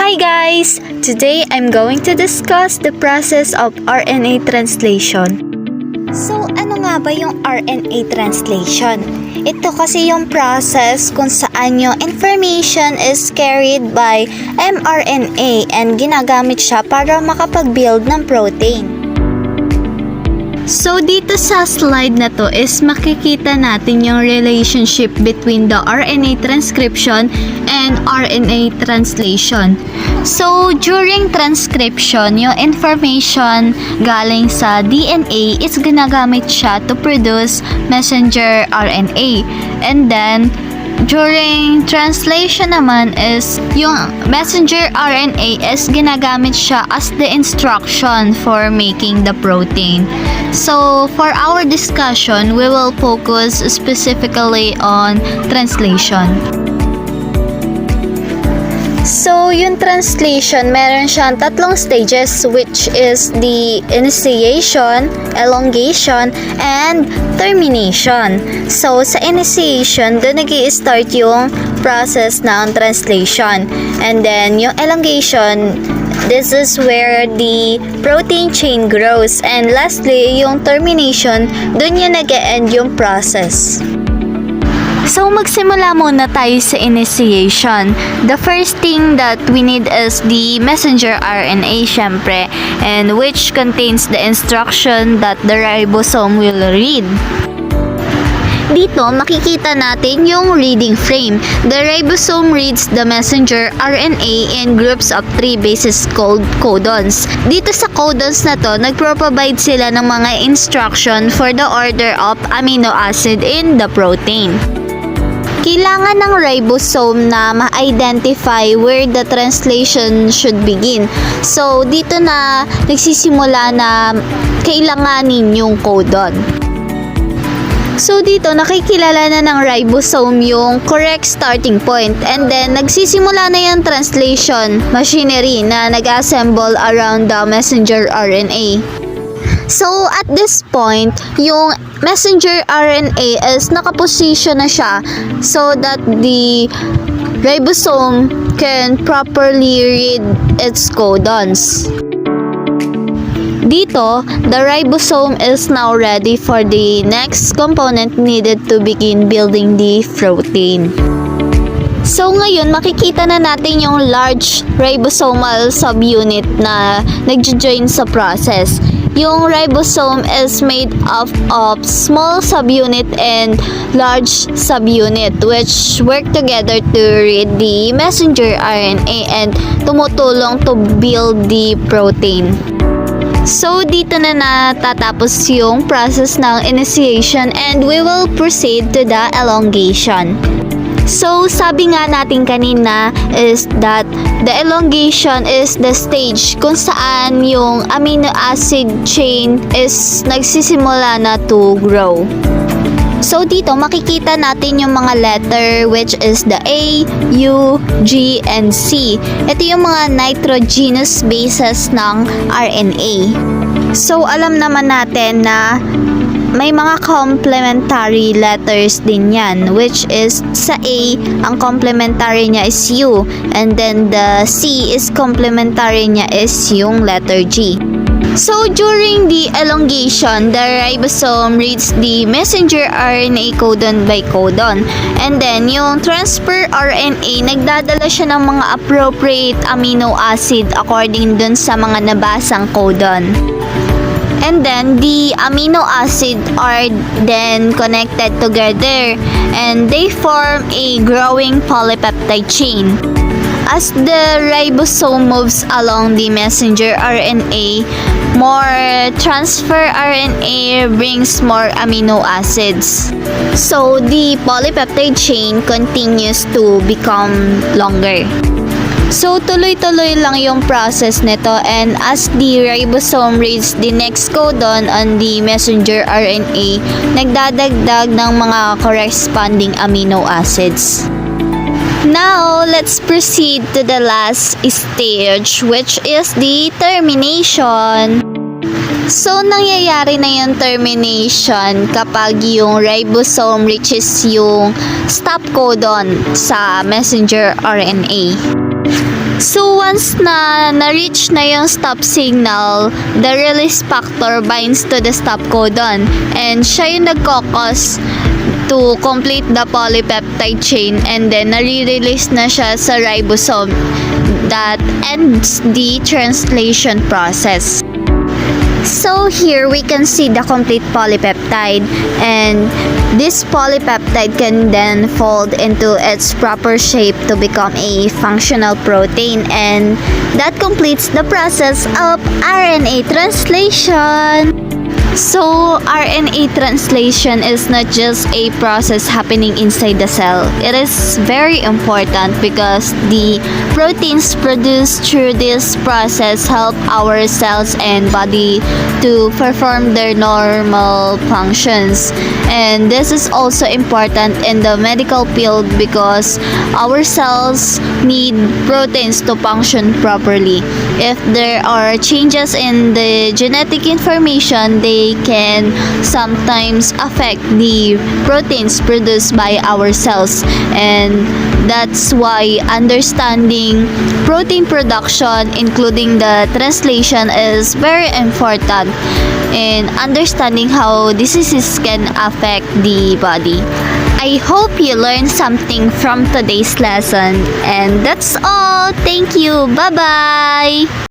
Hi guys! Today I'm going to discuss the process of RNA translation. So ano nga ba yung RNA translation? Ito kasi yung process kung saan yung information is carried by mRNA and ginagamit siya para makapag-build ng protein. So dito sa slide na to is makikita natin yung relationship between the RNA transcription and RNA translation. So during transcription, yung information galing sa DNA is ginagamit siya to produce messenger RNA. And then during translation naman is yung messenger RNA is ginagamit siya as the instruction for making the protein. So for our discussion, we will focus specifically on translation. So, yung translation, meron siyang tatlong stages which is the initiation, elongation, and termination. So, sa initiation, doon nag-i-start yung process ng translation. And then, yung elongation, this is where the protein chain grows. And lastly, yung termination, doon yung nag-e-end yung process. So, magsimula muna tayo sa initiation. The first thing that we need is the messenger RNA, syempre, and which contains the instruction that the ribosome will read. Dito, makikita natin yung reading frame. The ribosome reads the messenger RNA in groups of 3 bases called codons. Dito sa codons na to, nagpro-provide sila ng mga instruction for the order of amino acid in the protein. Kailangan ng ribosome na ma-identify where the translation should begin. So, dito na nagsisimula na kailanganin yung codon. So, dito nakikilala na ng ribosome yung correct starting point. And then, nagsisimula na yung translation machinery na nag-assemble around the messenger RNA. So, at this point, yung messenger RNA is nakaposition na siya so that the ribosome can properly read its codons. Dito, the ribosome is now ready for the next component needed to begin building the protein. So ngayon, makikita na natin yung large ribosomal subunit na nag-join sa process. Yung ribosome is made up of small subunit and large subunit which work together to read the messenger RNA and tumutulong to build the protein. So, dito na natatapos yung process ng initiation and we will proceed to the elongation. So, sabi nga natin kanina is that the elongation is the stage kung saan yung amino acid chain is nagsisimula na to grow. So, dito makikita natin yung mga letter which is the A, U, G, and C. Ito yung mga nitrogenous bases ng RNA. So, alam naman natin na may mga complementary letters din yan, which is sa A, ang complementary niya is U, and then the C is complementary niya is yung letter G. So, during the elongation, the ribosome reads the messenger RNA codon by codon. And then, yung transfer RNA, nagdadala siya ng mga appropriate amino acid according dun sa mga nabasang codon. And then, the amino acid are then connected together and they form a growing polypeptide chain. As the ribosome moves along the messenger RNA, more transfer RNA brings more amino acids. So, the polypeptide chain continues to become longer. So, tuloy-tuloy lang yung process nito and as the ribosome reads the next codon on the messenger RNA, nagdadagdag ng mga corresponding amino acids. Now, let's proceed to the last stage which is the termination. So, nangyayari na yung termination kapag yung ribosome reaches yung stop codon sa messenger RNA. So, once na-reach na yung stop signal, the release factor binds to the stop codon and siya yung nagkakos to complete the polypeptide chain and then nare-release na siya sa ribosome that ends the translation process. So here we can see the complete polypeptide, and this polypeptide can then fold into its proper shape to become a functional protein, and that completes the process of RNA translation. So, RNA translation is not just a process happening inside the cell. It is very important because the proteins produced through this process help our cells and body to perform their normal functions. And this is also important in the medical field because our cells need proteins to function properly. If there are changes in the genetic information, they can sometimes affect the proteins produced by our cells, and that's why understanding protein production, including the translation, is very important in understanding how diseases can affect the body. I hope you learned something from today's lesson, and that's all. Thank you. Bye-bye.